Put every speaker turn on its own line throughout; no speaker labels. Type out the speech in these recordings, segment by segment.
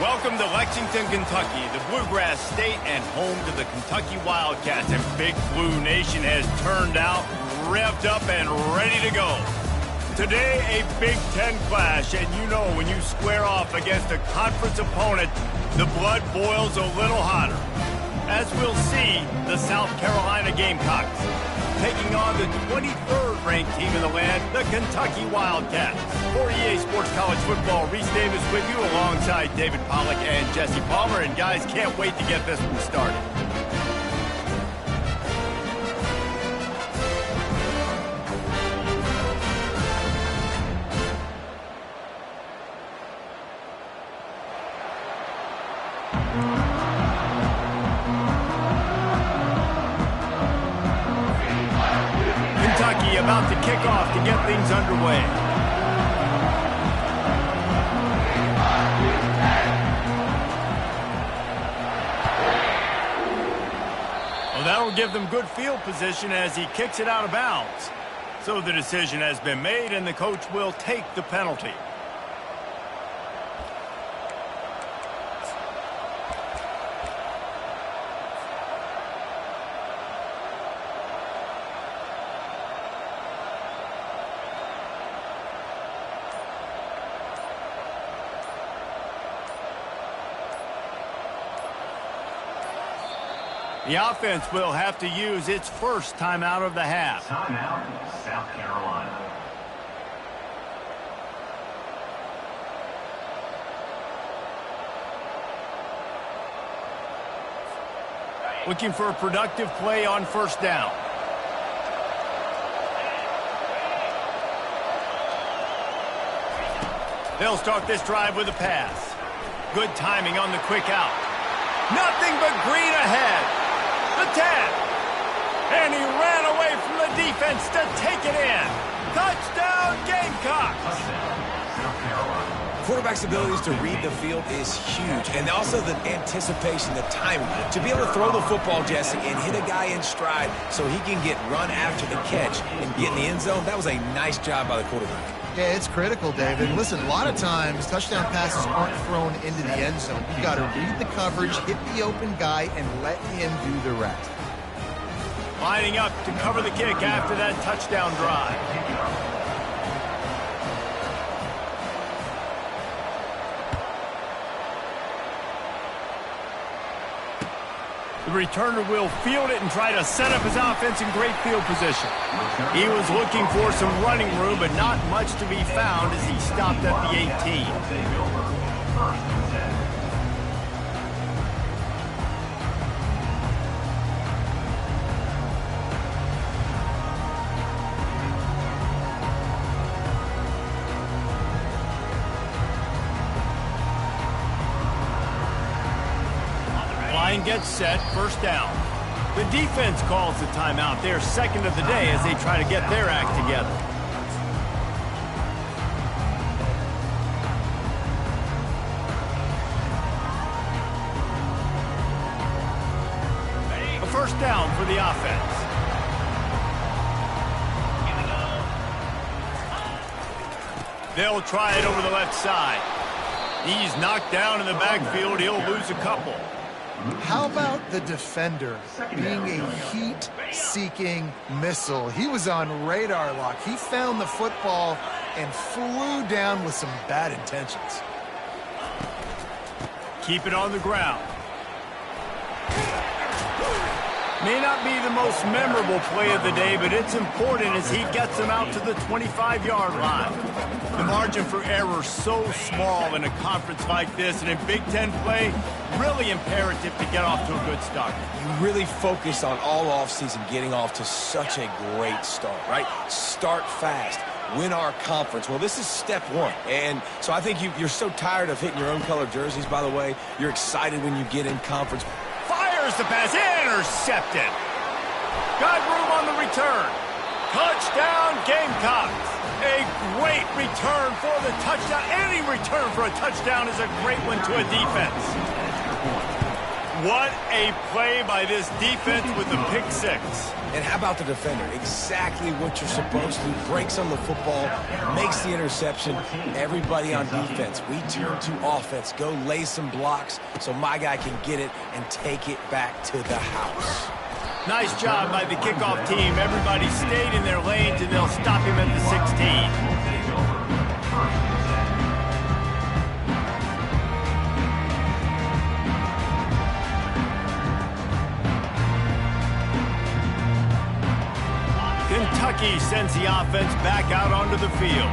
Welcome to Lexington, Kentucky, the Bluegrass State and home to the Kentucky Wildcats. And Big Blue Nation has turned out, revved up, and ready to go. Today, a Big Ten clash, and you know when you square off against a conference opponent, the blood boils a little hotter. As we'll see, the South Carolina Gamecocks taking on the 23rd ranked team in the land, the Kentucky Wildcats. For EA Sports College Football, Reese Davis with you alongside David Pollack and Jesse Palmer. And guys, can't wait to get this one started. Kentucky about to kick off to get things underway. Well, that'll give them good field position as he kicks it out of bounds. So the decision has been made, and the coach will take the penalty. The offense will have to use its first timeout of the half.
Timeout, South Carolina.
Looking for a productive play on first down. They'll start this drive with a pass. Good timing on the quick out. Nothing but green ahead. The 10. And he ran away from the defense to take it in. Touchdown, Gamecocks.
South Carolina.
Quarterback's abilities to read the field is huge. And also the anticipation, the timing. To be able to throw the football, Jesse, and hit a guy in stride so he can get run after the catch and get in the end zone, that was a nice job by the quarterback.
Yeah, it's critical, David. Listen, a lot of times touchdown passes aren't thrown into the end zone. You've got to read the coverage, hit the open guy, and let him do the rest.
Lining up to cover the kick after that touchdown drive. The returner will field it and try to set up his offense in great field position. He was looking for some running room, but not much to be found as he stopped at the 18. Line gets set, first down. The defense calls the timeout. They're second of the day as they try to get their act together. A first down for the offense. They'll try it over the left side. He's knocked down in the backfield. He'll lose a couple.
How about the defender being a heat-seeking missile? He was on radar lock. He found the football and flew down with some bad intentions.
Keep it on the ground. May not be the most memorable play of the day, but it's important as he gets them out to the 25-yard line. The margin for error so small in a conference like this, and in Big Ten play, really imperative to get off to a good start.
You really focus on all offseason getting off to such a great start, right? Start fast. Win our conference. Well, this is step one. And so I think you're so tired of hitting your own color jerseys, by the way. You're excited when you get in conference.
Fires the pass, intercepted. Got room on the return. Touchdown, Gamecocks. A great return for the touchdown. Any return for a touchdown is a great one to a defense. What a play by this defense with the pick six.
And how about the defender? Exactly what you're supposed to. Breaks on the football, makes the interception. Everybody on defense, we turn to offense. Go lay some blocks so my guy can get it and take it back to the house.
Nice job by the kickoff team. Everybody stayed in their lanes, and they'll stop him at the 16. Kentucky sends the offense back out onto the field.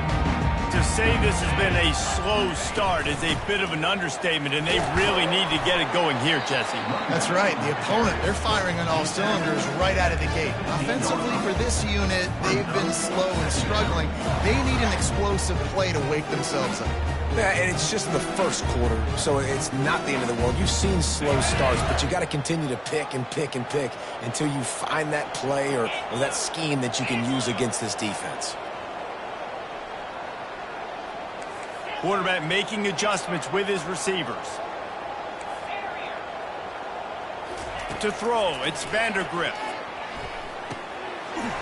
To say this has been a slow start is a bit of an understatement, and they really need to get it going here, Jesse.
That's right. The opponent, they're firing on all cylinders right out of the gate. Offensively, for this unit, they've been slow and struggling. They need an explosive play to wake themselves up.
Yeah, and it's just the first quarter, so it's not the end of the world. You've seen slow starts, but you got to continue to pick and pick and pick until you find that play or that scheme that you can use against this defense.
Quarterback making adjustments with his receivers. To throw, it's Vandergrift.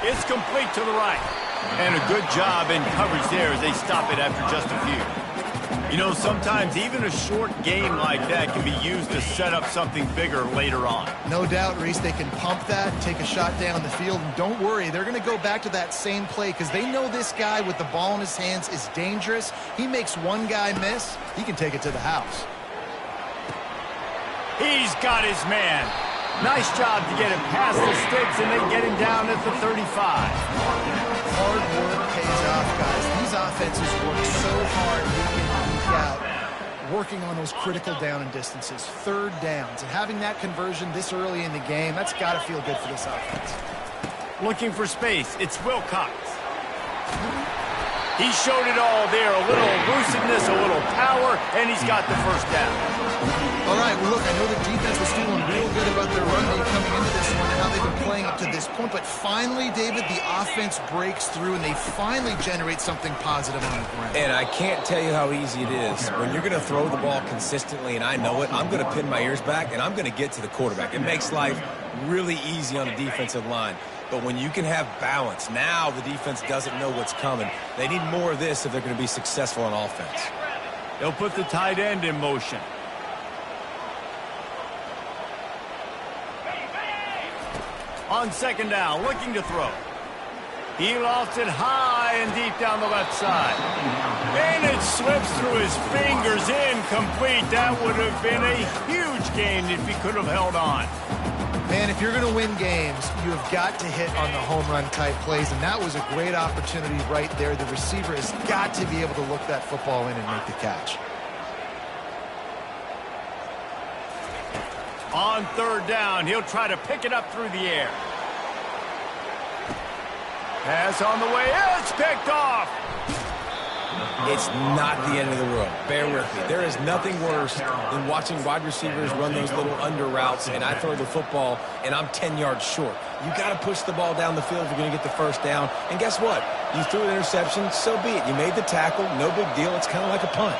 It's complete to the right. And a good job in coverage there as they stop it after just a few. You know, sometimes even a short game like that can be used to set up something bigger later on.
No doubt, Reese, they can pump that, take a shot down the field, and don't worry, they're going to go back to that same play because they know this guy with the ball in his hands is dangerous. He makes one guy miss, he can take it to the house.
He's got his man. Nice job to get him past the sticks, and they get him down at the 35.
Hard work pays off, guys. These offenses work so hard week in and week out, working on those critical down and distances, third downs, and having that conversion this early in the game, that's got to feel good for this offense.
Looking for space, it's Wilcox. He showed it all there, a little elusiveness, a little power, and he's got the first down.
All right, well, look, I know the defense was feeling real good about their run game coming into this one and how they've been playing up to this point, but finally, David, the offense breaks through and they finally generate something positive on the ground.
And I can't tell you how easy it is. When you're going to throw the ball consistently, and I know it, I'm going to pin my ears back, and I'm going to get to the quarterback. It makes life really easy on the defensive line. But when you can have balance, now the defense doesn't know what's coming. They need more of this if they're going to be successful on offense.
They'll put the tight end in motion. On second down, looking to throw. He lofts it high and deep down the left side. And it slips through his fingers, incomplete. That would have been a huge gain if he could have held on.
Man, if you're going to win games, you have got to hit on the home run type plays, and that was a great opportunity right there. The receiver has got to be able to look that football in and make the catch.
On third down, he'll try to pick it up through the air. Pass on the way, it's picked off.
It's not the end of the world. Bear with me. There is nothing worse than watching wide receivers run those little under routes, and I throw the football, and I'm 10 yards short. You got to push the ball down the field if you're going to get the first down. And guess what? You threw an interception, so be it. You made the tackle, no big deal. It's kind of like a punt.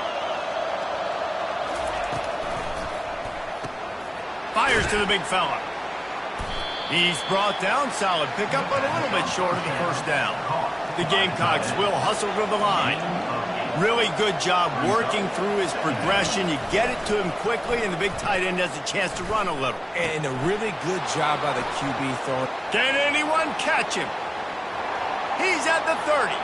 Fires to the big fella. He's brought down, solid pickup, but a little bit short of the first down. The Gamecocks will hustle to the line. Really good job working through his progression. You get it to him quickly, and the big tight end has a chance to run a little.
And a really good job by the QB throwing.
Can anyone catch him? He's at the 30.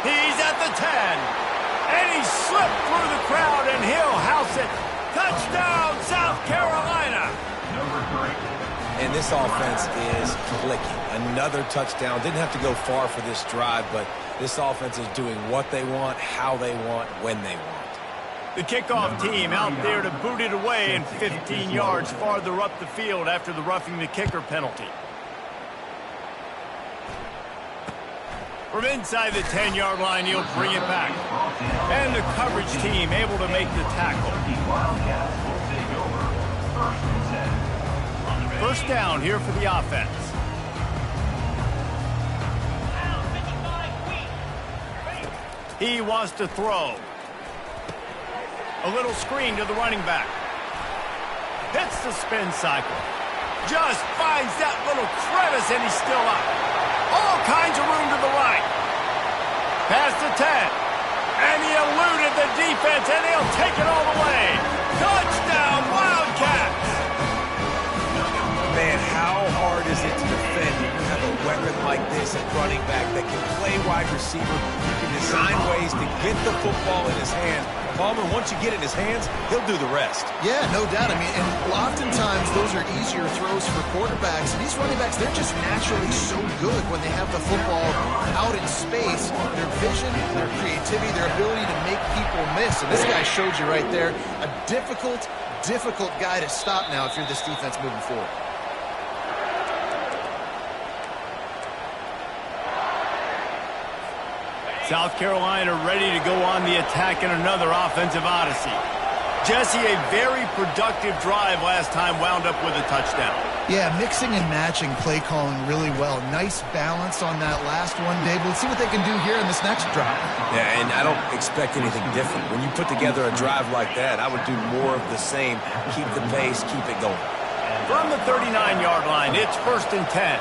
He's at the 10. And he slipped through the crowd, and he'll house it. Touchdown, South Carolina.
Number 3.
And this offense is clicking. Another touchdown. Didn't have to go far for this drive, but this offense is doing what they want, how they want, when they want.
The kickoff team out there to boot it away and 15 yards farther up the field after the roughing the kicker penalty. From inside the 10-yard line, he'll bring it back. And the coverage team able to make the tackle. First down here for the offense. He wants to throw. A little screen to the running back. hits the spin cycle. Just finds that little crevice, and he's still up. All kinds of room to the right. Past the 10. And he eluded the defense, and he'll take it all the way. Touchdown, Wildcats!
Man, how hard is it to defend when you have a weapon like this at running back that can play wide receiver? You can design ways to get the football in his hands. Palmer, once you get it in his hands, he'll do the rest.
Yeah, no doubt. I mean, and oftentimes those are easier throws for quarterbacks. And these running backs, they're just naturally so good when they have the football out in space. Their vision, their creativity, their ability to make people miss. And this guy showed you right there, a difficult guy to stop now if you're this defense moving forward.
South Carolina ready to go on the attack in another offensive odyssey. Jesse, a very productive drive last time, wound up with a touchdown.
Yeah, mixing and matching play calling really well. Nice balance on that last one, Dave. Let's see what they can do here in this next drive.
Yeah, and I don't expect anything different. When you put together a drive like that, I would do more of the same. Keep the pace, keep it going.
From the 39-yard line, it's 1st and 10.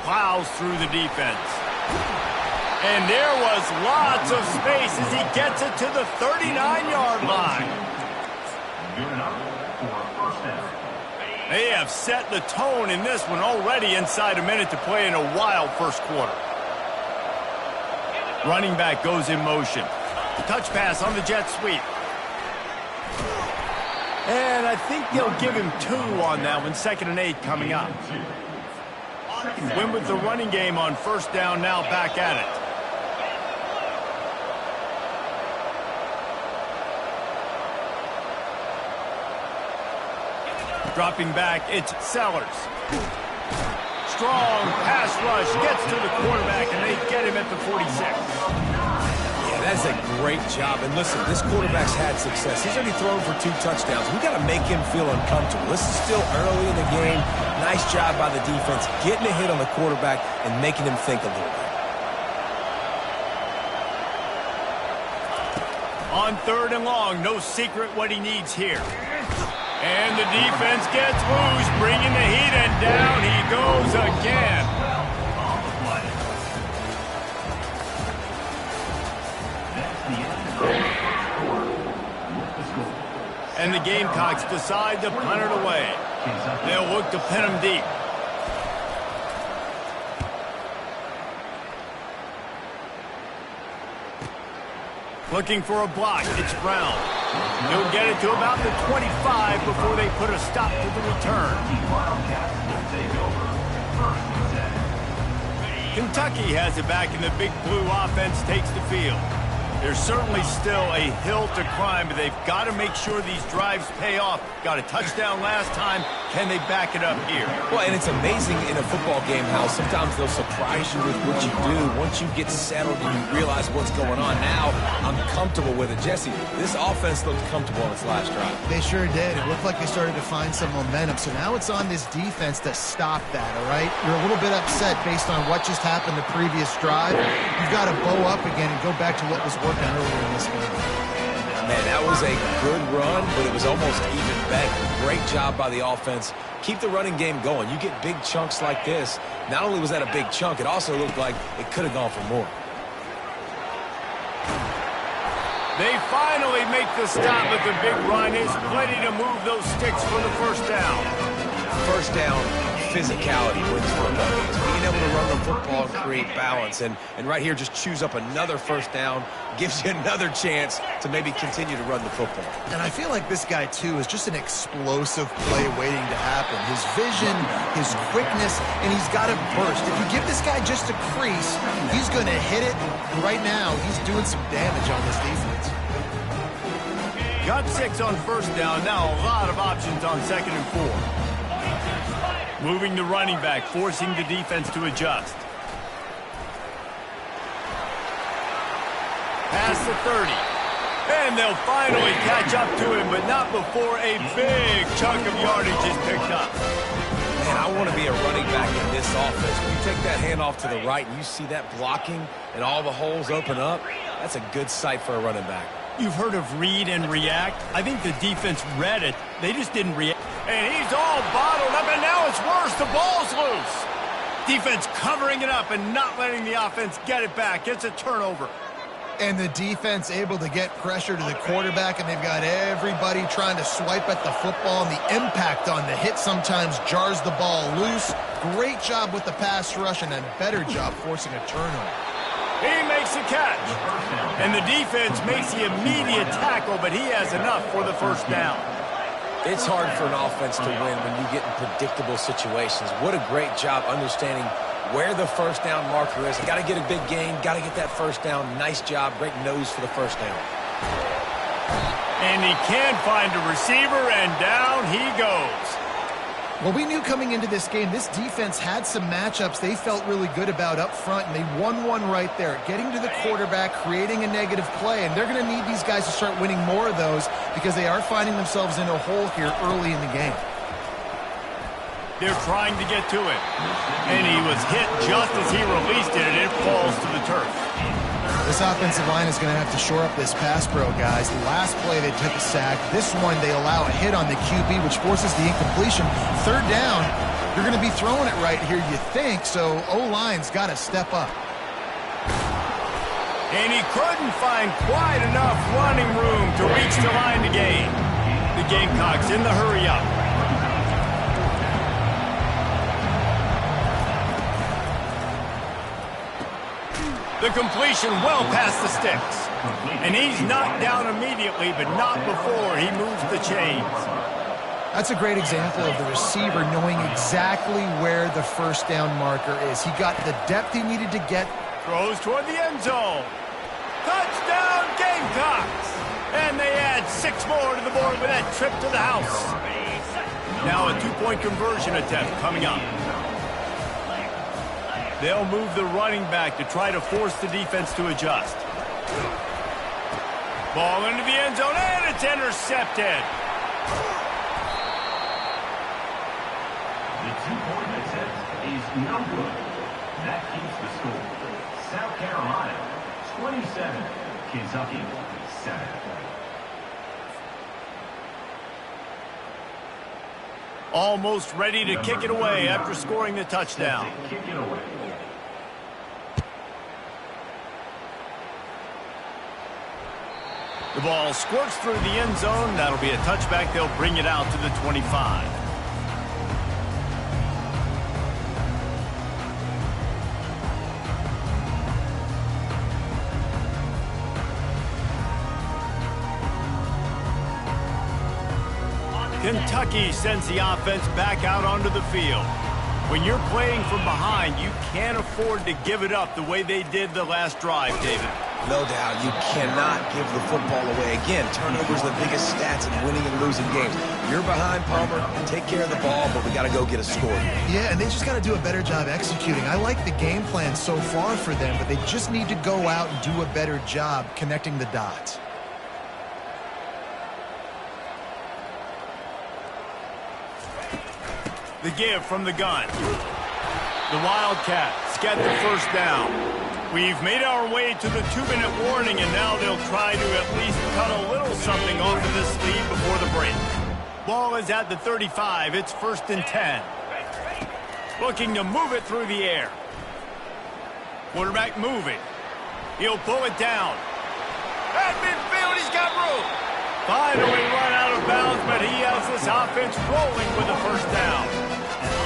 Plows through the defense. And there was lots of space as he gets it to the 39-yard line.
Good enough for a first down.
They have set the tone in this one already inside a minute to play in a wild first quarter. Running back goes in motion. Touch pass on the jet sweep. And I think they'll give him 2 on that one. 2nd and 8 coming up. Win with the running game on 1st down, now back at it. Dropping back, it's Sellers. Strong pass rush, gets to the quarterback, and they get him at the 46.
Yeah, that's a great job. And listen, this quarterback's had success. He's already thrown for 2 touchdowns. We got to make him feel uncomfortable. This is still early in the game. Nice job by the defense, getting a hit on the quarterback and making him think a little bit.
On 3rd and long, no secret what he needs here. And the defense gets loose, bringing the heat, and down he goes again. And the Gamecocks decide to punt it away. They'll look to pin him deep. Looking for a block, it's Brown. He'll get it to about the 25 before they put a stop to the return. Kentucky has it back, and the Big Blue offense takes the field. There's certainly still a hill to climb, but they've got to make sure these drives pay off. Got a touchdown last time. Can they back it up here?
Well, and it's amazing in a football game how sometimes they'll surprise you with what you do. Once you get settled and you realize what's going on, now I'm comfortable with it. Jesse, this offense looked comfortable on its last drive.
They sure did. It looked like they started to find some momentum. So now it's on this defense to stop that, all right? You're a little bit upset based on what just happened the previous drive. You've got to bow up again and go back to what was working earlier in this game.
Man, that was a good run, but it was almost even better. Great job by the offense. Keep the running game going. You get big chunks like this. Not only was that a big chunk, it also looked like it could have gone for more.
They finally make the stop, but the big run is plenty to move those sticks for the 1st down.
1st down, physicality wins football games. Being able to run the football and create balance. And right here, just choose up another 1st down. Gives you another chance to maybe continue to run the football.
And I feel like this guy, too, is just an explosive play waiting to happen. His vision, his quickness, and he's got to burst. If you give this guy just a crease, he's going to hit it. And right now, he's doing some damage on this defense.
Got 6 on 1st down. Now a lot of options on 2nd and 4. Moving the running back, forcing the defense to adjust. Past the 30. And they'll finally catch up to him, but not before a big chunk of yardage is picked up.
Man, I want to be a running back in this offense. When you take that handoff to the right and you see that blocking and all the holes open up, that's a good sight for a running back.
You've heard of read and react. I think the defense read it. They just didn't react. And he's all bottled up, and now it's worse. The ball's loose. Defense covering it up and not letting the offense get it back. It's a turnover.
And the defense able to get pressure to the quarterback, and they've got everybody trying to swipe at the football, and the impact on the hit sometimes jars the ball loose. Great job with the pass rush, and a better job forcing a turnover.
He makes the catch. And the defense makes the immediate tackle, but he has enough for the first down.
It's hard for an offense to win when you get in predictable situations. What a great job understanding where the first down marker is. Got to get a big gain, got to get that first down. Nice job, great nose for the first down.
And he can find a receiver, and down he goes.
Well, we knew coming into this game, this defense had some matchups they felt really good about up front, and they won one right there, getting to the quarterback, creating a negative play, and they're going to need these guys to start winning more of those because they are finding themselves in a hole here early in the game.
They're trying to get to it, and he was hit just as he released it, and it falls to the turf.
This offensive line is going to have to shore up this pass pro, guys. The last play they took a sack. This one they allow a hit on the QB, which forces the incompletion. Third down, you're going to be throwing it right here, you think, so O-line's got to step up.
And he couldn't find quite enough running room to reach the line to gain. The Gamecocks in the hurry-up. The completion well past the sticks. And he's knocked down immediately, but not before he moves the chains.
That's a great example of the receiver knowing exactly where the first down marker is. He got the depth he needed to get.
Throws toward the end zone. Touchdown, Gamecocks! And they add 6 more to the board with that trip to the house. Now a 2-point conversion attempt coming up. They'll move the running back to try to force the defense to adjust. Ball into the end zone, and it's intercepted.
The 2-point attempt is no good. That keeps the score. South Carolina, 27. Kentucky, 7.
Almost ready to kick it away after scoring the touchdown.
Kick it away.
The ball squirts through the end zone. That'll be a touchback. They'll bring it out to the 25. Kentucky sends the offense back out onto the field. When you're playing from behind, you can't afford to give it up the way they did the last drive, David.
No doubt, you cannot give the football away. Again, turnovers are the biggest stats in winning and losing games. You're behind, Palmer, take care of the ball, but we got to go get a score.
Yeah, and they just got to do a better job executing. I like the game plan so far for them, but they just need to go out and do a better job connecting the dots.
The give from the gun. The Wildcats get the first down. We've made our way to the 2-minute warning, and now they'll try to at least cut a little something off of this lead before the break. Ball is at the 35. It's 1st and 10. Looking to move it through the air. Quarterback moving. He'll pull it down. At midfield, he's got room. Finally run out of bounds, but he has this offense rolling with the first down.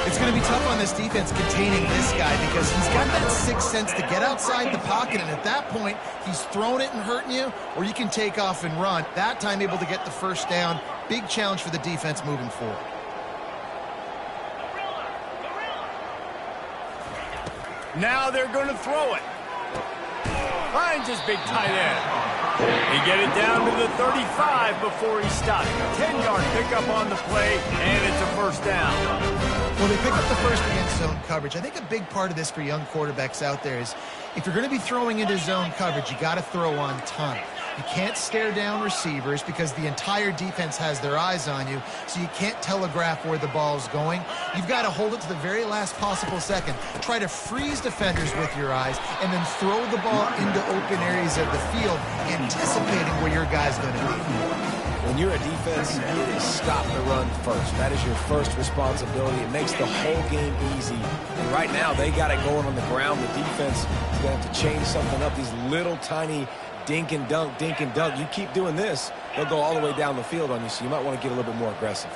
It's going to be tough on this defense containing this guy because he's got that sixth sense to get outside the pocket, and at that point, he's throwing it and hurting you, or you can take off and run. That time able to get the first down. Big challenge for the defense moving forward.
Now they're going to throw it. Finds his big tight end. They get it down to the 35 before he stopped. 10-yard pickup on the play, and it's a first down.
Well, they pick up the first against zone coverage. I think a big part of this for young quarterbacks out there is if you're going to be throwing into zone coverage, you got to throw on time. You can't stare down receivers because the entire defense has their eyes on you, so you can't telegraph where the ball's going. You've got to hold it to the very last possible second. Try to freeze defenders with your eyes and then throw the ball into open areas of the field, anticipating where your guy's going to be.
When you're a defense, it is stop the run first. That is your first responsibility. It makes the whole game easy. And right now, they got it going on the ground. The defense is going to have to change something up. These little tiny dink and dunk, dink and dunk. You keep doing this, they'll go all the way down the field on you, so you might want to get a little bit more aggressive.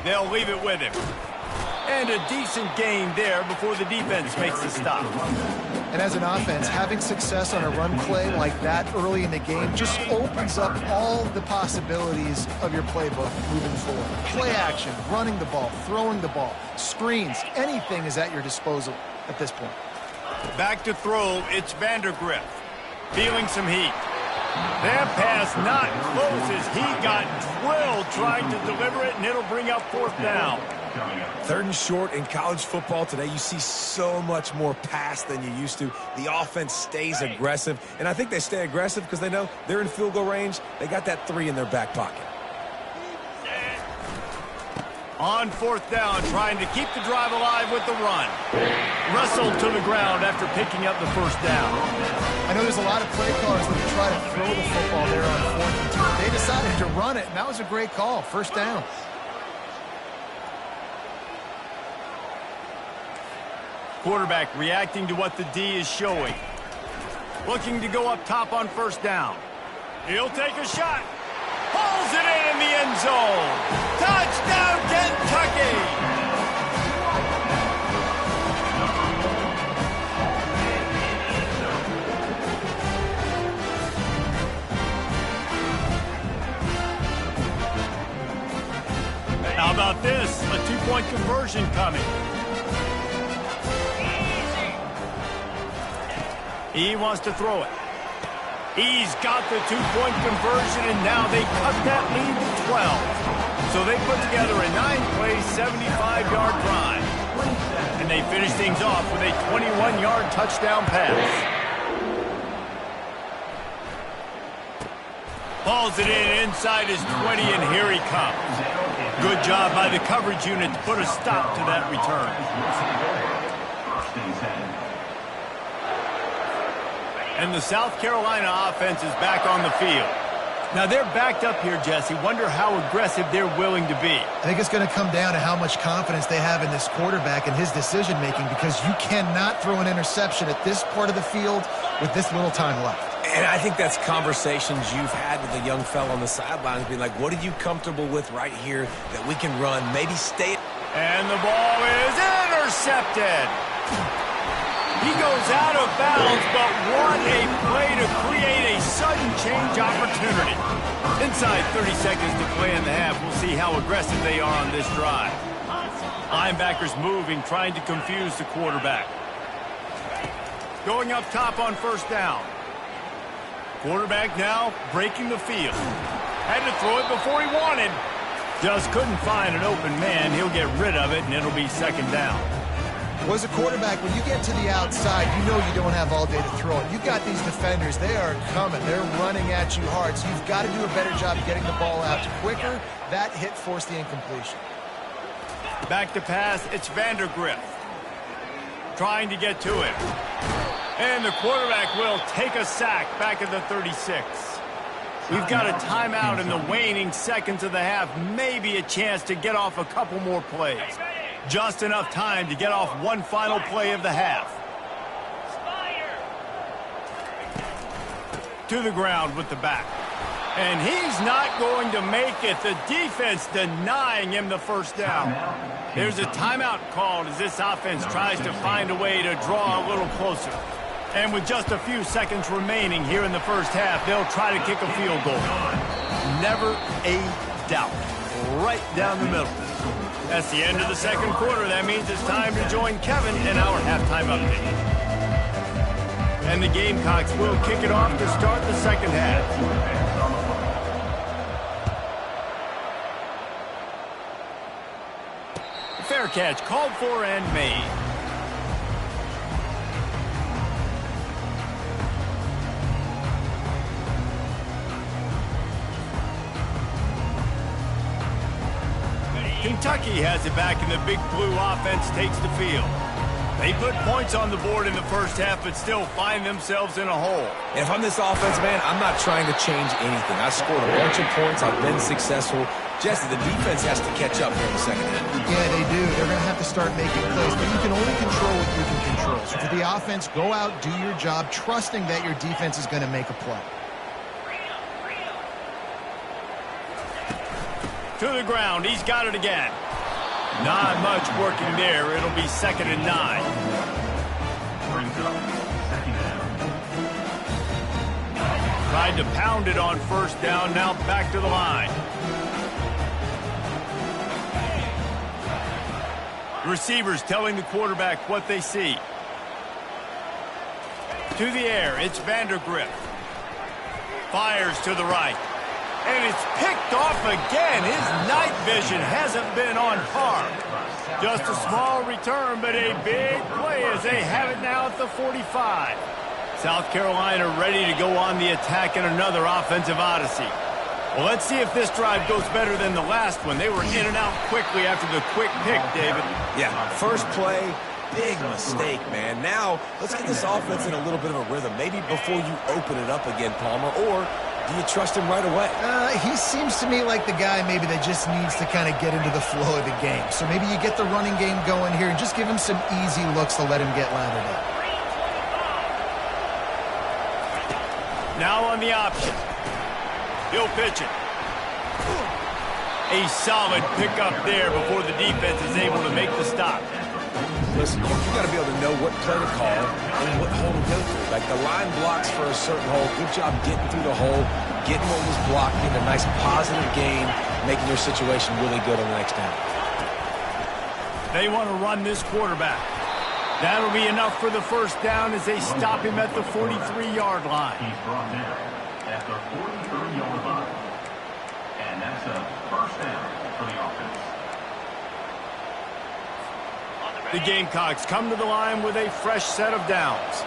They'll leave it with him. And a decent gain there before the defense makes the stop.
And as an offense, having success on a run play like that early in the game just opens up all the possibilities of your playbook moving forward. Play action, running the ball, throwing the ball, screens, anything is at your disposal at this point.
Back to throw, it's Vandergriff. Feeling some heat. That pass not close as he got drilled trying to deliver it, and it'll bring up fourth down.
3rd and short in college football today. You see so much more pass than you used to. The offense stays aggressive, and I think they stay aggressive because they know they're in field goal range. They got that 3 in their back pocket.
On fourth down, trying to keep the drive alive with the run. Wrestled to the ground after picking up the first down.
I know there's a lot of play callers that try to throw the football there on 4th and 2. They decided to run it, and that was a great call. First down.
Quarterback reacting to what the D is showing. Looking to go up top on first down. He'll take a shot. Pulls it in the end zone. Touchdown, Kentucky! How about this? A 2-point conversion coming. He wants to throw it. He's got the 2-point conversion, and now they cut that lead to 12. So they put together a 9-play, 75-yard drive. And they finish things off with a 21-yard touchdown pass. Hauls it in inside his 20, and here he comes. Good job by the coverage unit to put a stop to that return. And the South Carolina offense is back on the field. Now they're backed up here, Jesse. Wonder how aggressive they're willing to be.
I think it's going to come down to how much confidence they have in this quarterback and his decision-making, because you cannot throw an interception at this part of the field with this little time left.
And I think that's conversations you've had with a young fella on the sidelines, being like, what are you comfortable with right here that we can run? Maybe stay.
And the ball is intercepted. He goes out of bounds, but what a play to create a sudden change opportunity. Inside 30 seconds to play in the half. We'll see how aggressive they are on this drive. Linebackers moving, trying to confuse the quarterback. Going up top on first down. Quarterback now breaking the field. Had to throw it before he wanted. Just couldn't find an open man. He'll get rid of it, and it'll be second down.
Well, as a quarterback, when you get to the outside, you know you don't have all day to throw it. You've got these defenders. They are coming. They're running at you hard, so you've got to do a better job of getting the ball out quicker. That hit forced the incompletion.
Back to pass, it's Vandergriff. Trying to get to him. And the quarterback will take a sack back at the 36. We've got a timeout in the waning seconds of the half. Maybe a chance to get off a couple more plays. Just enough time to get off one final play of the half. To the ground with the back. And he's not going to make it. The defense denying him the first down. There's a timeout called as this offense tries to find a way to draw a little closer. And with just a few seconds remaining here in the first half, they'll try to kick a field goal. Never a doubt. Right down the middle. That's the end of the second quarter. That means it's time to join Kevin in our halftime update. And the Gamecocks will kick it off to start the second half. Fair catch called for and made. Kentucky has it back, and the Big Blue offense takes the field. They put points on the board in the first half, but still find themselves in a hole.
And if I'm this offense, man, I'm not trying to change anything. I scored a bunch of points. I've been successful. Jesse, the defense has to catch up here in the second half.
Yeah, they do. They're going to have to start making plays, but you can only control what you can control. So for the offense, go out, do your job, trusting that your defense is going to make a play.
To the ground. He's got it again. Not much working there. It'll be 2nd and 9.
Brings up second down.
Tried to pound it on first down. Now back to the line. Receivers telling the quarterback what they see. To the air. It's Vandergrift. Fires to the right. And it's picked off again. His night vision hasn't been on par. Just a small return, but a big play as they have it now at the 45. South Carolina ready to go on the attack in another offensive odyssey. Well, let's see if this drive goes better than the last one. They were in and out quickly after the quick pick, David.
Yeah, first play, big mistake, man. Now, let's get this offense in a little bit of a rhythm. Maybe before you open it up again, Palmer, or do you trust him right away?
He seems to me like the guy maybe that just needs to kind of get into the flow of the game. So maybe you get the running game going here and just give him some easy looks to let him get lathered up.
Now on the option. He'll pitch it. A solid pickup there before the defense is able to make the stop.
Listen, you got to be able to know what play to call and what hole to go through. Like the line blocks for a certain hole. Good job getting through the hole, getting what was blocked, getting a nice positive gain, making your situation really good on the next down.
They want to run this quarterback. That'll be enough for the first down as they stop him at the 43-yard line.
He's brought down at the 43-yard line. And that's a first down for the offense.
The Gamecocks come to the line with a fresh set of downs.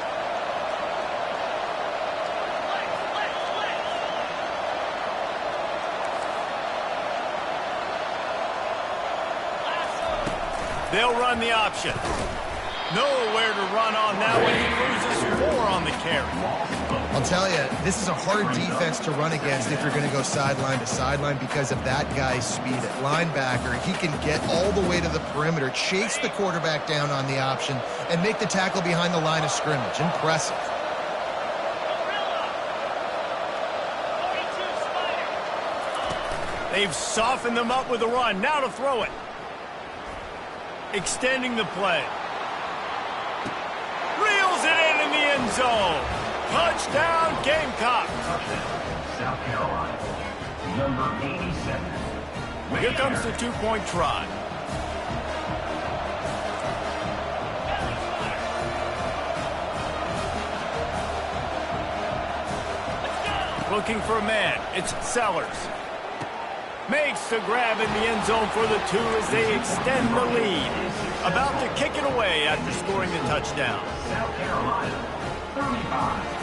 They'll run the option. Nowhere to run on that one. He loses 4 on the carry.
I'll tell you, this is a hard defense to run against if you're going to go sideline to sideline because of that guy's speed at linebacker. He can get all the way to the perimeter, chase the quarterback down on the option, and make the tackle behind the line of scrimmage. Impressive.
They've softened them up with a run. Now to throw it. Extending the play. Reels it in the end zone. Touchdown, Gamecocks.
South Carolina. Number 87.
Here comes the two-point try. Looking for a man. It's Sellers. Makes the grab in the end zone for the 2 as they extend the lead. About to kick it away after scoring the touchdown.
South Carolina, 35.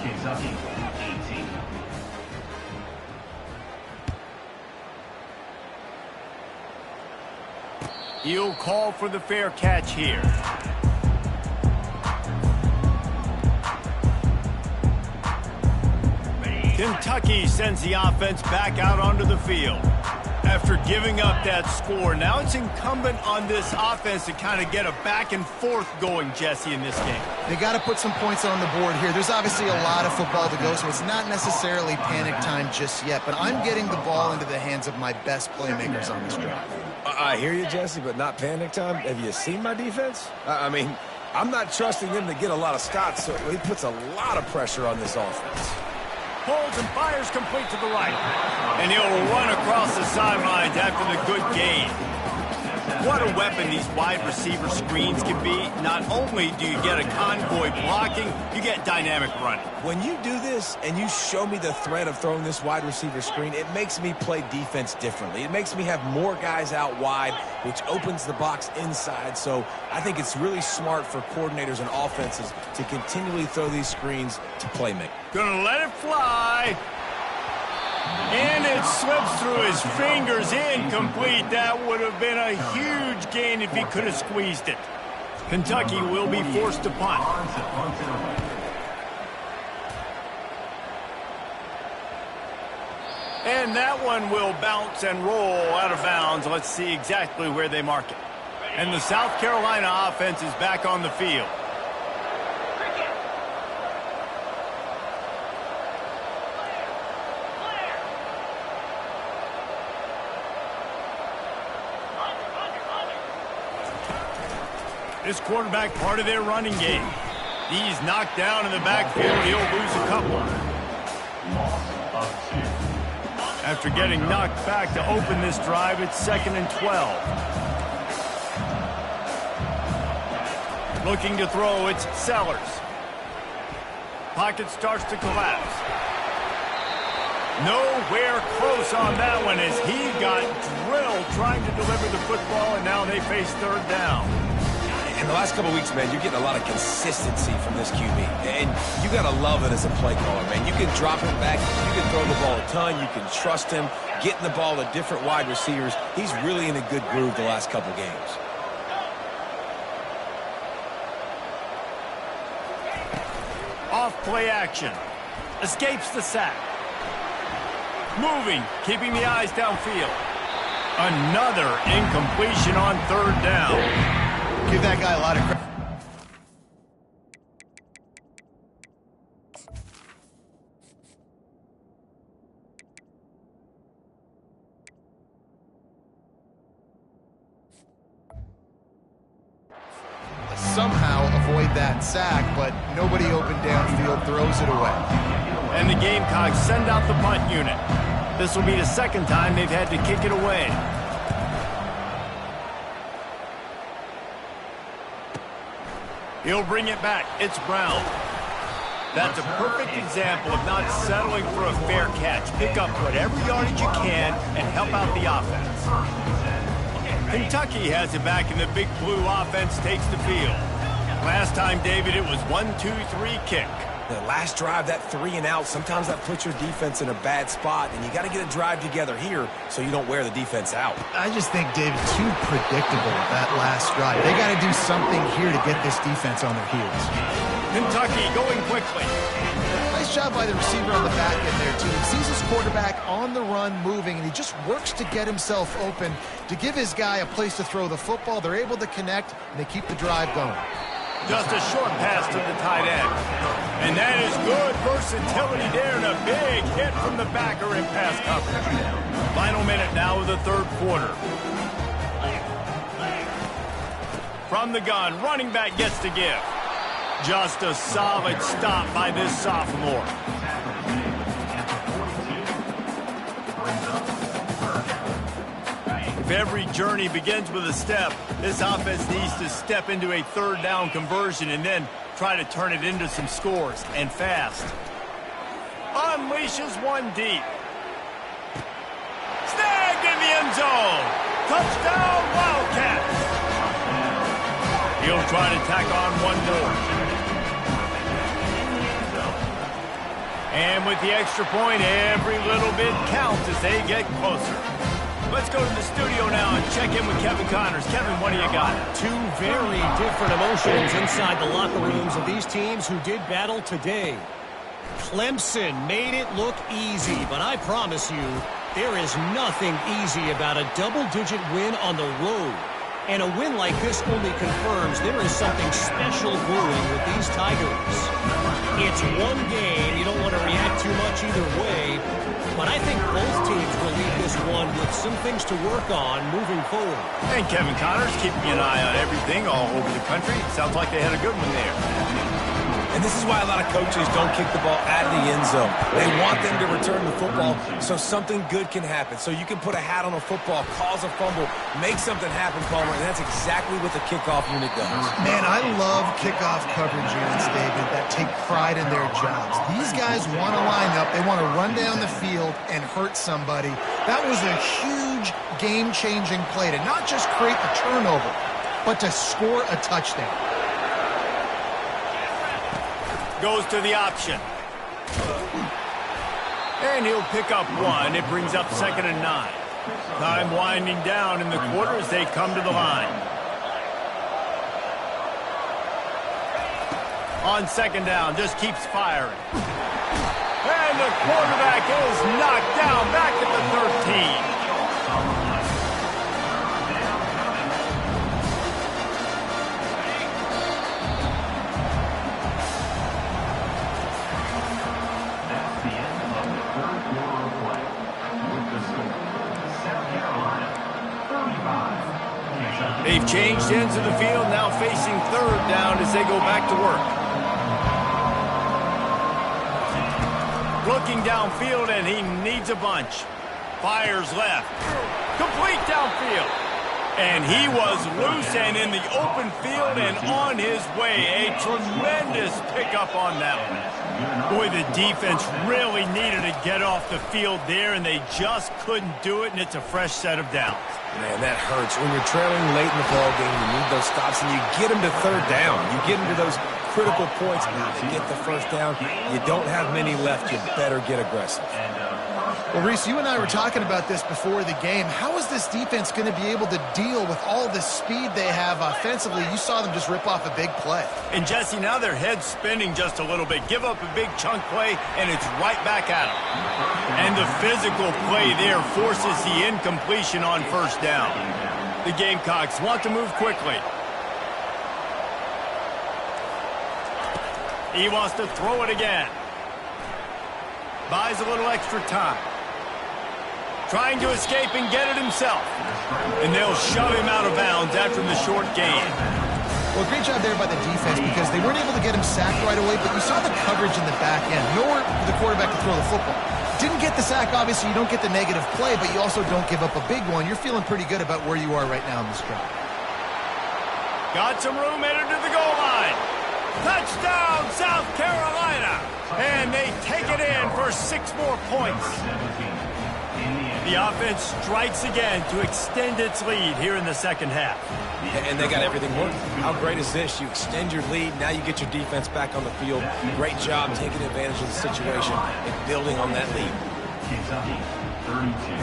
Kentucky, 18.
He'll call for the fair catch here. Kentucky sends the offense back out onto the field. After giving up that score, now it's incumbent on this offense to kind of get a back and forth going, Jesse, in this game.
They got to put some points on the board here. There's obviously a lot of football to go, so it's not necessarily panic time just yet, but I'm getting the ball into the hands of my best playmakers on this drive.
I hear you, Jesse, but not panic time. Have you seen my defense? I mean, I'm not trusting them to get a lot of stops, so he puts a lot of pressure on this offense.
Pulls and fires complete to the right. And he'll run across the sidelines after the good gain. What a weapon these wide receiver screens can be. Not only do you get a convoy blocking, you get dynamic running.
When you do this and you show me the threat of throwing this wide receiver screen, it makes me play defense differently. It makes me have more guys out wide, which opens the box inside. So I think it's really smart for coordinators and offenses to continually throw these screens to playmaker.
Gonna let it fly. And it slips through his fingers, incomplete. That would have been a huge gain if he could have squeezed it. Kentucky will be forced to punt. And that one will bounce and roll out of bounds. Let's see exactly where they mark it. And the South Carolina offense is back on the field. This quarterback part of their running game. He's knocked down in the backfield. He'll lose a couple. After getting knocked back to open this drive, it's 2nd and 12. Looking to throw, it's Sellers. Pocket starts to collapse. Nowhere close on that one as he got drilled trying to deliver the football, and now they face 3rd down.
In the last couple of weeks, man, you're getting a lot of consistency from this QB. And you got to love it as a play caller, man. You can drop him back. You can throw the ball a ton. You can trust him, getting the ball to different wide receivers. He's really in a good groove the last couple games.
Off play action. Escapes the sack. Moving, keeping the eyes downfield. Another incompletion on 3rd down.
Give that guy a lot of credit. Somehow avoid that sack, but nobody open downfield, throws it away.
And the Gamecocks send out the punt unit. This will be the 2nd time they've had to kick it away. He'll bring it back. It's Brown. That's a perfect example of not settling for a fair catch. Pick up whatever yardage you can and help out the offense. Kentucky has it back, and the Big Blue offense takes the field. Last time, David, it was 1-2-3 kick.
The last drive, that 3 and out, sometimes that puts your defense in a bad spot, and you got to get a drive together here so you don't wear the defense out.
I just think, David, too predictable that last drive. They got to do something here to get this defense on their heels.
Kentucky going quickly.
Nice job by the receiver on the back end there, too. He sees his quarterback on the run moving, and he just works to get himself open to give his guy a place to throw the football. They're able to connect, and they keep the drive going.
Just a short pass to the tight end. And that is good versatility there, and a big hit from the backer in pass coverage. Final minute now of the 3rd quarter. From the gun, running back gets to give. Just a solid stop by this sophomore. If every journey begins with a step, this offense needs to step into a 3rd down conversion and then try to turn it into some scores, and fast. Unleashes one deep. Snagged in the end zone. Touchdown, Wildcats. He'll try to tack on one more. And with the extra point, every little bit counts as they get closer. Let's go to the studio now and check in with Kevin Connors. Kevin, what do you got?
2 very different emotions inside the locker rooms of these teams who did battle today. Clemson made it look easy, but I promise you, there is nothing easy about a double-digit win on the road. And a win like this only confirms there is something special brewing with these Tigers. It's one game. You don't want to react too much either way. But I think both teams will leave this one with some things to work on moving forward.
And Kevin Connors keeping an eye on everything all over the country. Sounds like they had a good one there.
And this is why a lot of coaches don't kick the ball out of the end zone. They want them to return the football so something good can happen. So you can put a hat on a football, cause a fumble, make something happen, Palmer, and that's exactly what the kickoff unit does.
Man, I love kickoff coverage units, David, that take pride in their jobs. These guys want to line up. They want to run down the field and hurt somebody. That was a huge game-changing play to not just create the turnover, but to score a touchdown.
Goes to the option. And he'll pick up one. It brings up 2nd and 9. Time winding down in the quarter as they come to the line. On 2nd down, just keeps firing. And the quarterback is knocked down back at the 13. They've changed ends of the field, now facing 3rd down as they go back to work. Looking downfield, and he needs a bunch. Fires left. Complete downfield. And he was loose and in the open field and on his way. A tremendous pickup on that one. Boy, the defense really needed to get off the field there, and they just couldn't do it, and it's a fresh set of downs.
Man, that hurts. When you're trailing late in the ball game, you need those stops, and you get them to 3rd down. You get them to those critical points. Now to get the 1st down, you don't have many left. You better get aggressive.
Well, Reese, you and I were talking about this before the game. How is this defense going to be able to deal with all the speed they have offensively? You saw them just rip off a big play.
And, Jesse, now their head's spinning just a little bit. Give up a big chunk play, and it's right back at them. And the physical play there forces the incompletion on 1st down. The Gamecocks want to move quickly. He wants to throw it again. Buys a little extra time. Trying to escape and get it himself. And they'll shove him out of bounds after the short gain.
Well, great job there by the defense because they weren't able to get him sacked right away, but you saw the coverage in the back end. Nowhere for the quarterback to throw the football. Didn't get the sack, obviously. You don't get the negative play, but you also don't give up a big one. You're feeling pretty good about where you are right now in this drive.
Got some room headed to the goal line. Touchdown, South Carolina. And they take it in for 6 more points. The offense strikes again to extend its lead here in the 2nd half.
And they got everything working. How great is this? You extend your lead, now you get your defense back on the field. Great job taking advantage of the situation and building on that lead.
Kentucky, 32.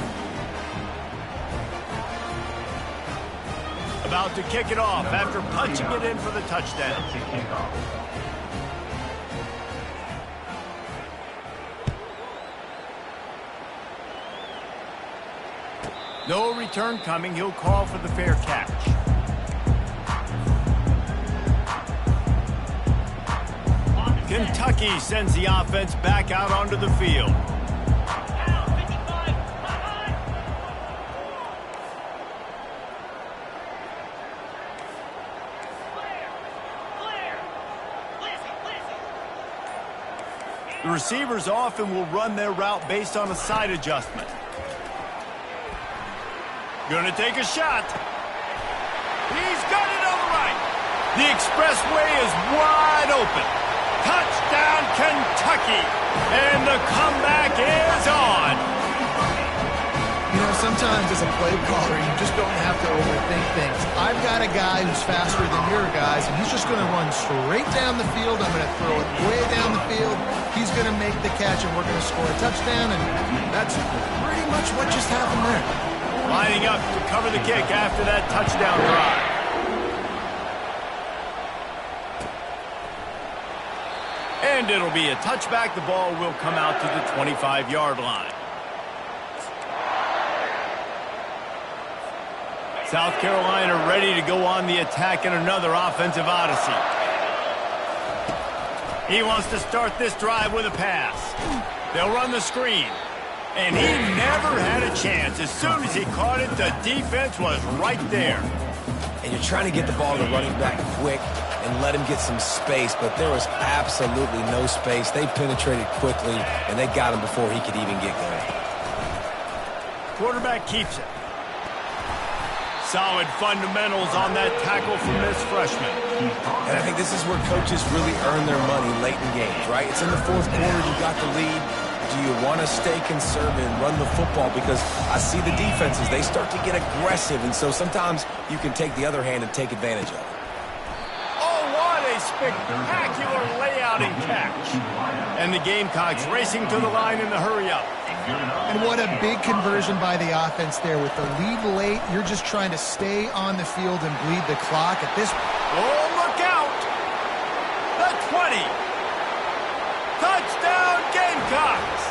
About to kick it off after punching it in for the touchdown. No return coming. He'll call for the fair catch. Kentucky sends the offense back out onto the field. The receivers often will run their route based on a side adjustment. Gonna take a shot. He's got it on the right. The expressway is wide open. Touchdown, Kentucky. And the comeback is on.
You know, sometimes as a play caller, you just don't have to overthink things. I've got a guy who's faster than your guys, and he's just going to run straight down the field. I'm going to throw it way down the field. He's going to make the catch, and we're going to score a touchdown, and that's pretty much what just happened there.
Lining up to cover the kick after that touchdown drive. And it'll be a touchback. The ball will come out to the 25-yard line. South Carolina ready to go on the attack in another offensive odyssey. He wants to start this drive with a pass. They'll run the screen. And he never had a chance. As soon as he caught it, the defense was right there.
And you're trying to get the ball to running back quick. and let him get some space, but there was absolutely no space. They penetrated quickly, and they got him before he could even get going.
Quarterback keeps it. Solid fundamentals on that tackle from this freshman.
And I think this is where coaches really earn their money late in games, right? It's in the fourth quarter. You got the lead. Do you want to stay conservative and run the football? Because I see the defenses, they start to get aggressive, and so sometimes you can take the other hand and take advantage of it.
Oh, what a spectacular layout and catch. And the Gamecocks racing to the line in the hurry-up.
And what a big conversion by the offense there. With the lead late, you're just trying to stay on the field and bleed the clock at this.
Oh, look out! The 20. Touchdown, Gamecocks!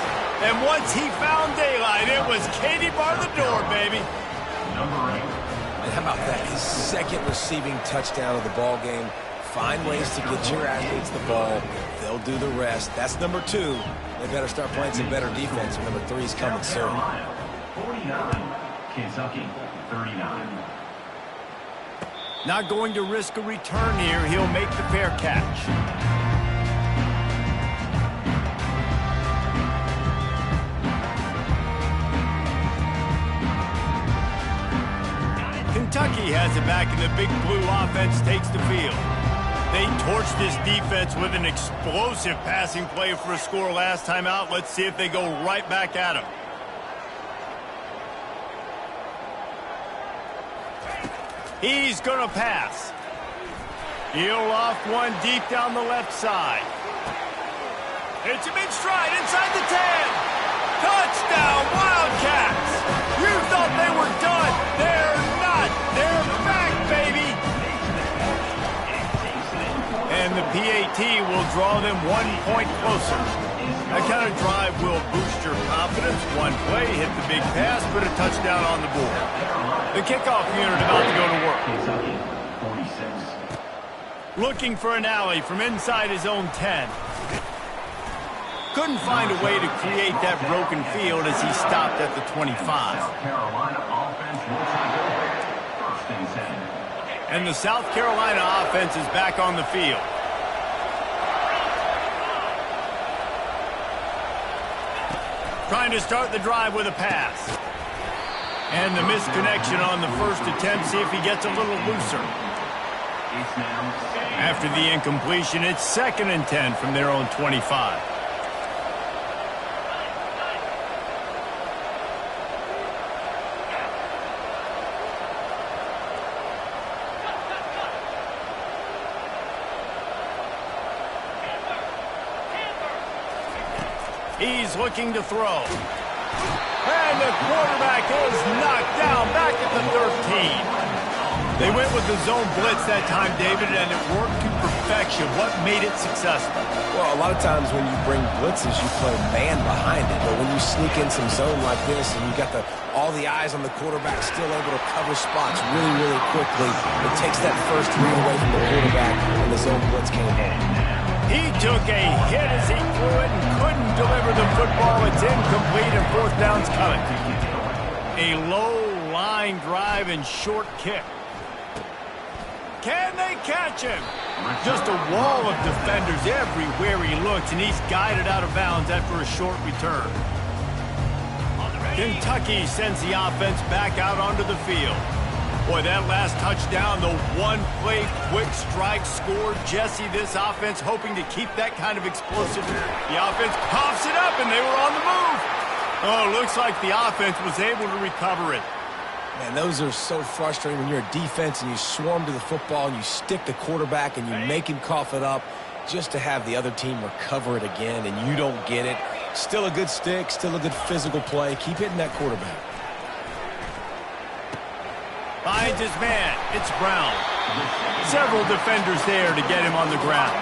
And once he found daylight, it was Katie bar the door, baby.
And how about that? His second receiving touchdown of the ball game. Find ways to get your athletes the ball. They'll do the rest. That's number 2. They better start playing some better defense, or number 3 is coming soon.
49, Kentucky 39.
Not going to risk a return here. He'll make the fair catch. Kentucky has it back, and the Big Blue offense takes the field. They torched this defense with an explosive passing play for a score last time out. Let's see if they go right back at him. He's going to pass. He'll loft one deep down the left side. Hits him in stride inside the 10. Touchdown, Wildcats! You thought they were done. They're not. They're back, baby. And the PAT will draw them 1 point closer. That kind of drive will boost your confidence. One play, hit the big pass, put a touchdown on the board. The kickoff unit about to go to work.
Kentucky 46.
Looking for an alley from inside his own 10. Couldn't find a way to create that broken field as he stopped at the 25.
South Carolina offense will take over. First and 10.
And the South Carolina offense is back on the field. Trying to start the drive with a pass. And the misconnection on the first attempt. See if he gets a little looser. After the incompletion, it's 2nd and 10 from their own 25. He's looking to throw. And the quarterback is knocked down back at the 13. They went with the zone blitz that time, David, and it worked to perfection. What made it successful?
Well, a lot of times when you bring blitzes, you play man behind it. But when you sneak in some zone like this and you got all the eyes on the quarterback still able to cover spots really, really quickly, it takes that first read away from the quarterback and the zone blitz came in.
He took a hit as he threw it and couldn't deliver the football. It's incomplete and 4th down's coming. A low line drive and short kick. Can they catch him? Just a wall of defenders everywhere he looks, and he's guided out of bounds after a short return. Kentucky sends the offense back out onto the field. Boy, that last touchdown, the one-play quick strike score. Jesse, this offense hoping to keep that kind of explosive. The offense pops it up, and they were on the move. Oh, looks like the offense was able to recover it.
Man, those are so frustrating when you're a defense and you swarm to the football and you stick the quarterback and you make him cough it up just to have the other team recover it again and you don't get it. Still a good stick, still a good physical play. Keep hitting that quarterback.
Finds his man. It's Brown. Several defenders there to get him on the ground.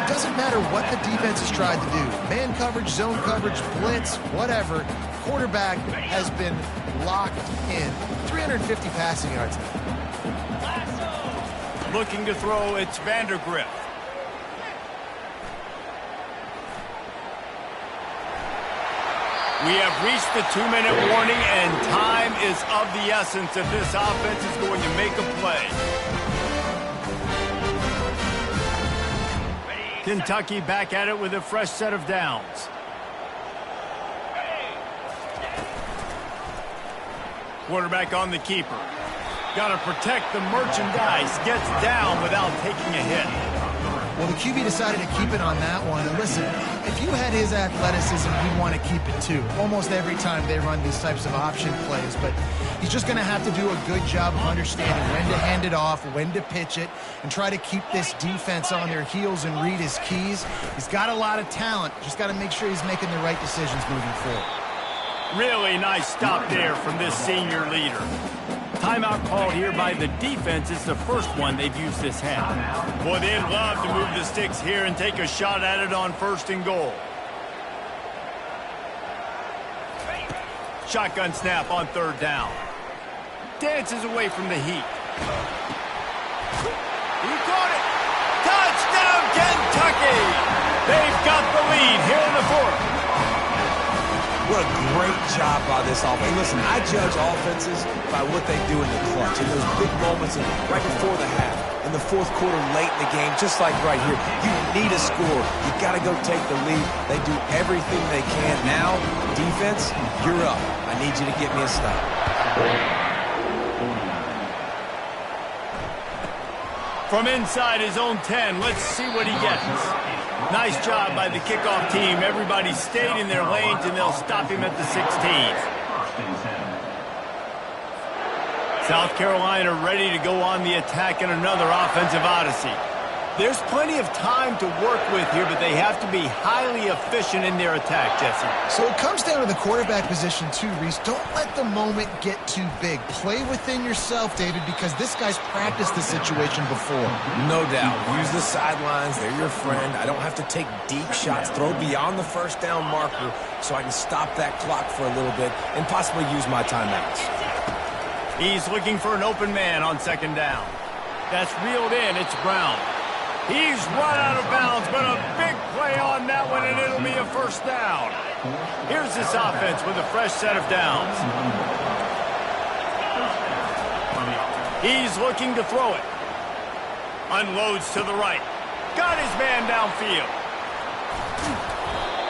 It doesn't matter what the defense has tried to do. Man coverage, zone coverage, blitz, whatever. Quarterback has been locked in. 350 passing yards.
Looking to throw, it's Vandergrift. We have reached the 2-minute warning, and time is of the essence if this offense is going to make a play. Kentucky back at it with a fresh set of downs. Quarterback on the keeper. Got to protect the merchandise. Gets down without taking a hit.
Well, the QB decided to keep it on that one. And listen, if you had his athleticism, he'd want to keep it too. Almost every time they run these types of option plays. But he's just going to have to do a good job of understanding when to hand it off, when to pitch it, and try to keep this defense on their heels and read his keys. He's got a lot of talent. Just got to make sure he's making the right decisions moving forward.
Really nice stop there from this senior leader. Timeout called here by the defense. It's the first one they've used this half. Boy, they'd love to move the sticks here and take a shot at it on 1st and goal. Shotgun snap on 3rd down. Dances away from the heat. He caught it. Touchdown, Kentucky! They've got the lead here in the 4th.
What a great job by this offense. Hey, listen, I judge offenses by what they do in the clutch. In those big moments right before the half, in the 4th quarter, late in the game, just like right here. You need a score. You got to go take the lead. They do everything they can. Now, defense, you're up. I need you to get me a stop.
From inside his own 10, let's see what he gets. Nice job by the kickoff team. Everybody stayed in their lanes, and they'll stop him at the 16. South Carolina ready to go on the attack in another offensive odyssey. There's plenty of time to work with here, but they have to be highly efficient in their attack, Jesse.
So it comes down to the quarterback position too, Reese. Don't let the moment get too big. Play within yourself, David, because this guy's practiced the situation before.
No doubt. Use the sidelines. They're your friend. I don't have to take deep shots. Throw beyond the 1st down marker so I can stop that clock for a little bit and possibly use my timeouts.
He's looking for an open man on 2nd down. That's reeled in. It's Brown. He's run out of bounds, but a big play on that one, and it'll be a 1st down. Here's this offense with a fresh set of downs. He's looking to throw it. Unloads to the right. Got his man downfield.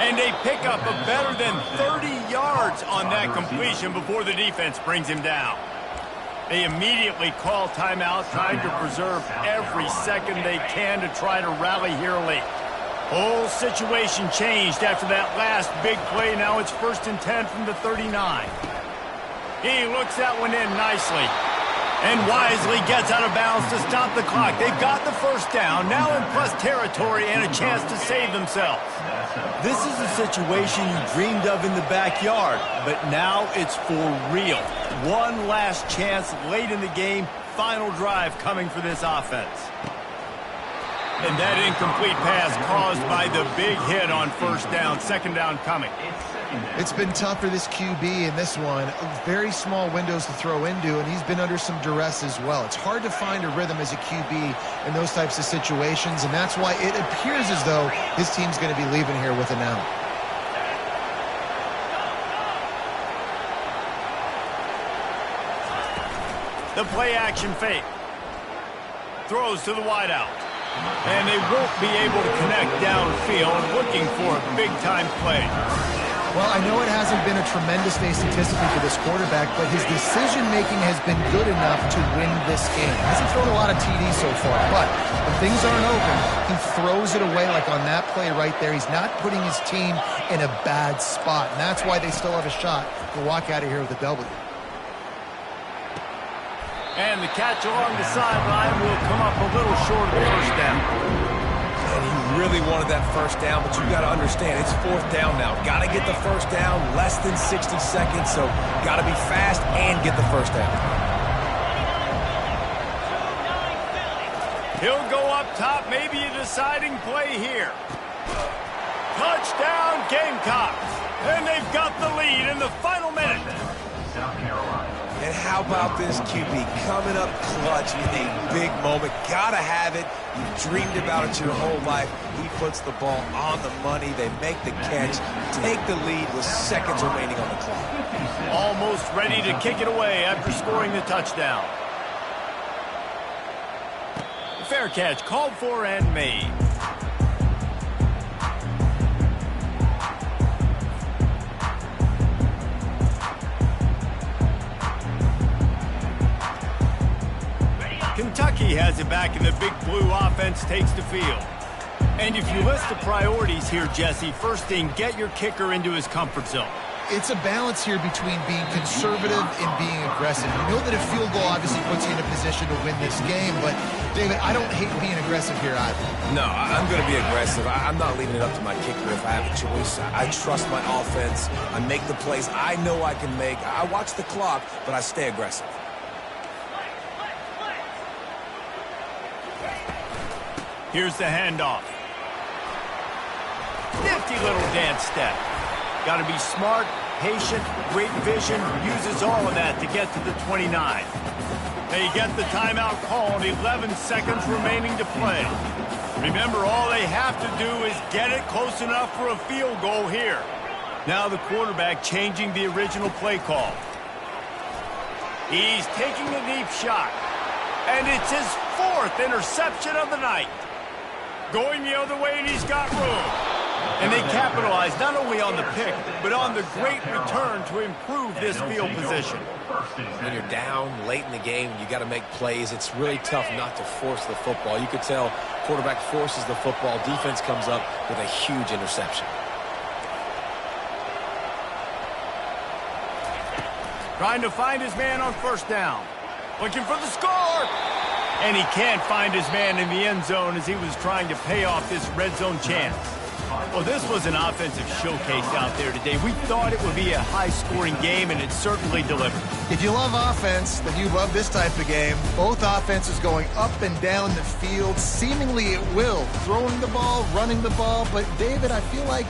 And a pickup of better than 30 yards on that completion before the defense brings him down. They immediately call timeout, trying to preserve every second they can to try to rally here late. Whole situation changed after that last big play. Now it's 1st and 10 from the 39. He looks that one in nicely and wisely gets out of bounds to stop the clock. They've got the 1st down, now in plus territory and a chance to save themselves. This is a situation you dreamed of in the backyard, but now it's for real. One last chance late in the game. Final drive coming for this offense. And that incomplete pass caused by the big hit on 1st down. 2nd down coming.
It's been tough for this QB in this one. Very small windows to throw into, and he's been under some duress as well. It's hard to find a rhythm as a QB in those types of situations, and that's why it appears as though his team's going to be leaving here with an out.
The play-action fake. Throws to the wideout. And they won't be able to connect downfield, looking for a big-time play.
Well, I know it hasn't been a tremendous day statistically for this quarterback, but his decision-making has been good enough to win this game. He hasn't thrown a lot of TDs so far, but when things aren't open, he throws it away like on that play right there. He's not putting his team in a bad spot, and that's why they still have a shot to walk out of here with a W.
And the catch along the sideline will come up a little short of the 1st down.
And he really wanted that 1st down, but you got to understand, it's 4th down now. Got to get the 1st down, less than 60 seconds, so got to be fast and get the 1st down.
He'll go up top, maybe a deciding play here. Touchdown, Gamecocks. And they've got the lead in the final minute.
South Carolina.
And how about this QB coming up clutch in a big moment? Gotta have it. You've dreamed about it your whole life. He puts the ball on the money. They make the catch, take the lead with seconds remaining on the clock.
Almost ready to kick it away after scoring the touchdown. Fair catch called for and made. Kentucky has it back, and the Big Blue offense takes the field. And if you list the priorities here, Jesse, first thing, get your kicker into his comfort zone.
It's a balance here between being conservative and being aggressive. You know that a field goal obviously puts you in a position to win this game, but, David, I don't hate being aggressive here either.
No, I'm going to be aggressive. I'm not leaving it up to my kicker if I have a choice. I trust my offense. I make the plays I know I can make. I watch the clock, but I stay aggressive.
Here's the handoff. Nifty little dance step. Got to be smart, patient, great vision, uses all of that to get to the 29. They get the timeout called, 11 seconds remaining to play. Remember, all they have to do is get it close enough for a field goal here. Now the quarterback changing the original play call. He's taking a deep shot, and it's his 4th interception of the night. Going the other way, and he's got room. And they capitalize not only on the pick, but on the great return to improve this field position.
When you're down late in the game, you got to make plays. It's really tough not to force the football. You could tell quarterback forces the football. Defense comes up with a huge interception.
Trying to find his man on first down. Looking for the score. And he can't find his man in the end zone as he was trying to pay off this red zone chance. Well, this was an offensive showcase out there today. We thought it would be a high-scoring game, and it certainly delivered.
If you love offense, then you love this type of game. Both offenses going up and down the field, seemingly at will. Throwing the ball, running the ball. But, David, I feel like